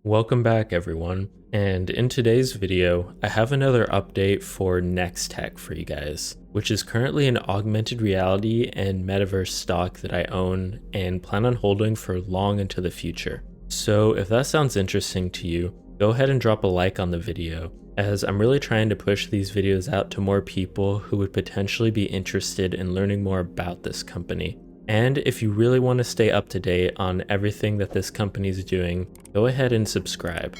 Welcome back everyone, and in today's video, I have another update for NexTech for you guys, which is currently an augmented reality and metaverse stock that I own and plan on holding for long into the future. So if that sounds interesting to you, go ahead and drop a like on the video, as I'm really trying to push these videos out to more people who would potentially be interested in learning more about this company. And if you really want to stay up to date on everything that this company is doing, go ahead and subscribe.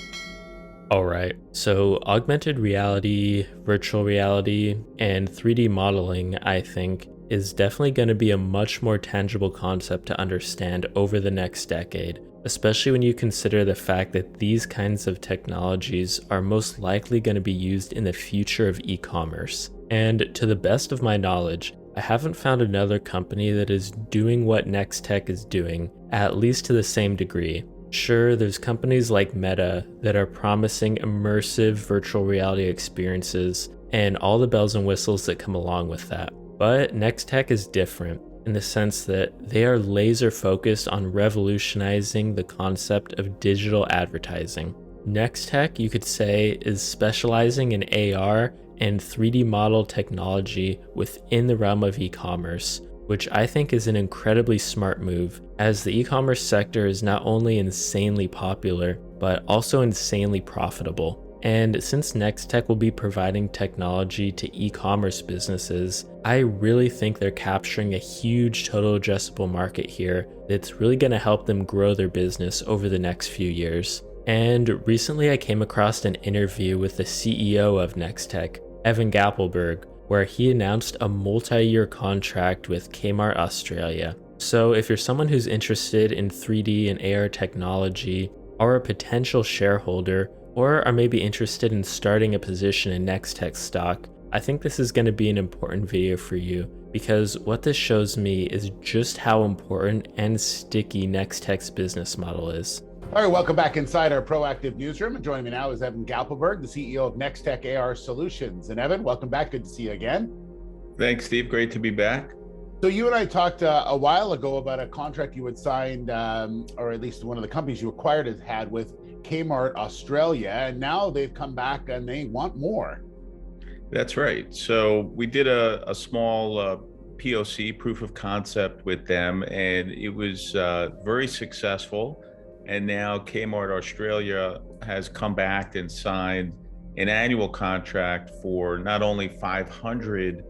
Alright, so augmented reality, virtual reality, and 3D modeling, I think, is definitely going to be a much more tangible concept to understand over the next decade, especially when you consider the fact that these kinds of technologies are most likely going to be used in the future of e-commerce. And to the best of my knowledge, I haven't found another company that is doing what NexTech is doing, at least to the same degree. Sure, there's companies like Meta that are promising immersive virtual reality experiences and all the bells and whistles that come along with that. But NexTech is different in the sense that they are laser focused on revolutionizing the concept of digital advertising. NexTech, you could say, is specializing in AR and 3D model technology within the realm of e-commerce, which I think is an incredibly smart move, as the e-commerce sector is not only insanely popular, but also insanely profitable. And since NexTech will be providing technology to e-commerce businesses, I really think they're capturing a huge total addressable market here that's really going to help them grow their business over the next few years. And recently I came across an interview with the CEO of NexTech, Galpelberg, where he announced a multi-year contract with Kmart Australia. So if you're someone who's interested in 3D and AR technology, or a potential shareholder, or are maybe interested in starting a position in NexTech stock, I think this is going to be an important video for you, because what this shows me is just how important and sticky NexTech's business model is. All right, welcome back inside our proactive newsroom. And joining me now is Galpelberg, the CEO of NexTech AR Solutions. And Evan, welcome back. Good to see you again. Thanks, Steve. Great to be back. So you and I talked a while ago about a contract you had signed, or at least one of the companies you acquired had with Kmart Australia. And now they've come back and they want more. That's right. So we did a small POC, proof of concept, with them, and it was very successful. And now Kmart Australia has come back and signed an annual contract for not only 500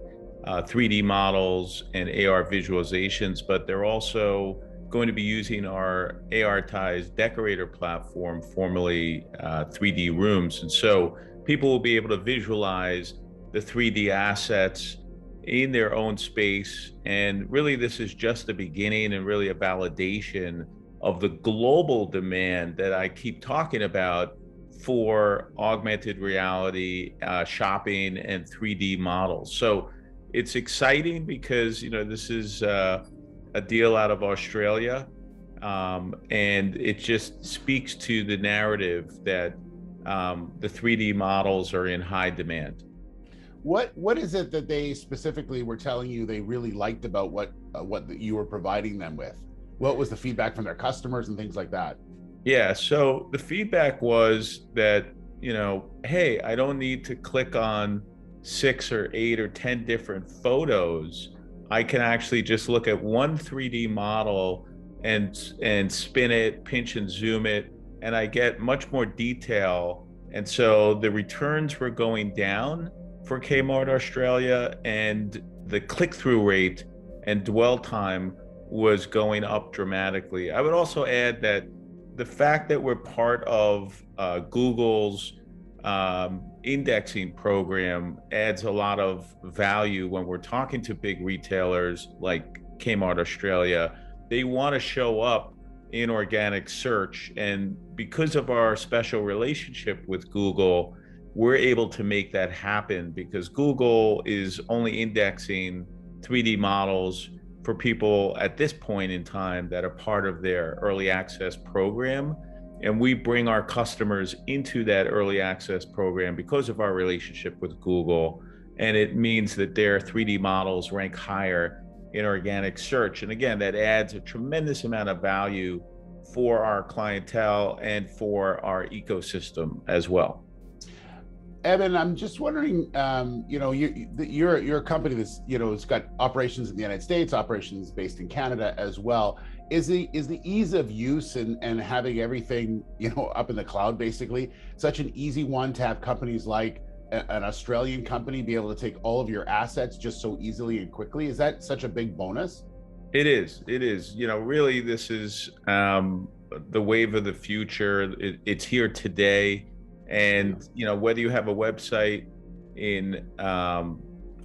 3D models and AR visualizations, but they're also going to be using our AR-tized decorator platform, formerly 3D Rooms. And so people will be able to visualize the 3D assets in their own space. And really, this is just the beginning and really a validation of the global demand that I keep talking about for augmented reality, shopping, and 3D models. So it's exciting because, this is a deal out of Australia, and it just speaks to the narrative that the 3D models are in high demand. What is it that they specifically were telling you they really liked about what you were providing them with? What was the feedback from their customers and things like that? Yeah, so the feedback was that, hey, I don't need to click on 6 or 8 or 10 different photos. I can actually just look at one 3D model and spin it, pinch and zoom it, and I get much more detail. And so the returns were going down for Kmart Australia, and the click-through rate and dwell time was going up dramatically. I would also add that the fact that we're part of Google's indexing program adds a lot of value when we're talking to big retailers like Kmart Australia. They want to show up in organic search, and because of our special relationship with Google, we're able to make that happen, because Google is only indexing 3D models for people at this point in time that are part of their early access program. And we bring our customers into that early access program because of our relationship with Google. And it means that their 3D models rank higher in organic search. And again, that adds a tremendous amount of value for our clientele and for our ecosystem as well. Evan, I'm just wondering, you're a company that's, it's got operations in the United States, operations based in Canada as well. Is the ease of use and having everything, up in the cloud, basically, such an easy one to have companies like an Australian company be able to take all of your assets just so easily and quickly? Is that such a big bonus? It is. Really, this is the wave of the future. It's here today. And, whether you have a website in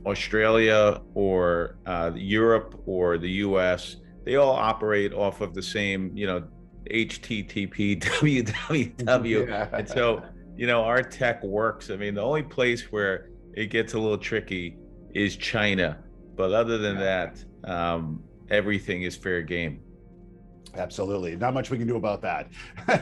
Australia or Europe or the US, they all operate off of the same, HTTP, www. Yeah. And so, our tech works. I mean, the only place where it gets a little tricky is China. But other than that, everything is fair game. Absolutely. Not much we can do about that.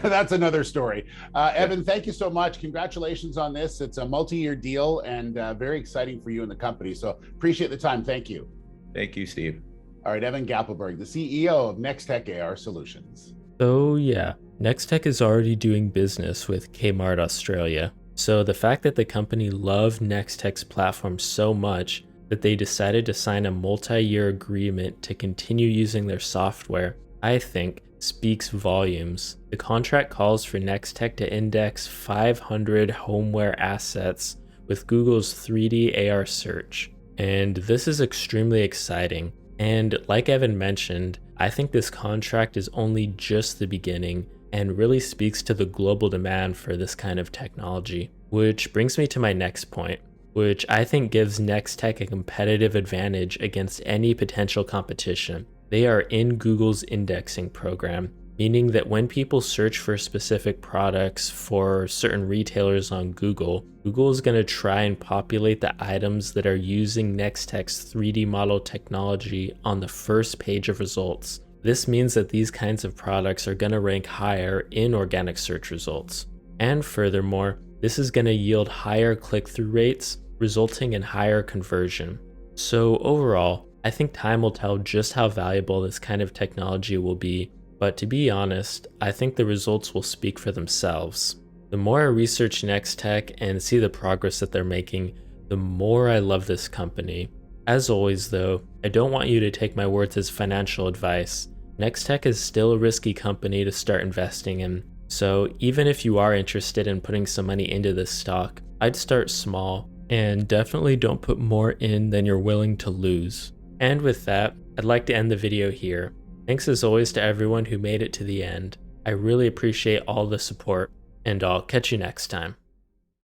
That's another story. Evan, thank you so much. Congratulations on this. It's a multi-year deal and very exciting for you and the company. So appreciate the time. Thank you. Thank you, Steve. All right, Evan Galpelberg, the CEO of NexTech AR Solutions. So yeah, NexTech is already doing business with Kmart Australia. So the fact that the company loved NexTech's platform so much that they decided to sign a multi-year agreement to continue using their software, I think, speaks volumes. The contract calls for NexTech to index 500 homeware assets with Google's 3D AR search. And this is extremely exciting. And like Evan mentioned, I think this contract is only just the beginning and really speaks to the global demand for this kind of technology. Which brings me to my next point, which I think gives NexTech a competitive advantage against any potential competition. They are in Google's indexing program, meaning that when people search for specific products for certain retailers on Google, Google is going to try and populate the items that are using NexTech's 3D model technology on the first page of results. This means that these kinds of products are going to rank higher in organic search results. And furthermore, this is going to yield higher click-through rates, resulting in higher conversion. So overall, I think time will tell just how valuable this kind of technology will be, but to be honest, I think the results will speak for themselves. The more I research NexTech and see the progress that they're making, the more I love this company. As always though, I don't want you to take my words as financial advice. NexTech is still a risky company to start investing in, so even if you are interested in putting some money into this stock, I'd start small and definitely don't put more in than you're willing to lose. And with that, I'd like to end the video here. Thanks as always to everyone who made it to the end. I really appreciate all the support, and I'll catch you next time.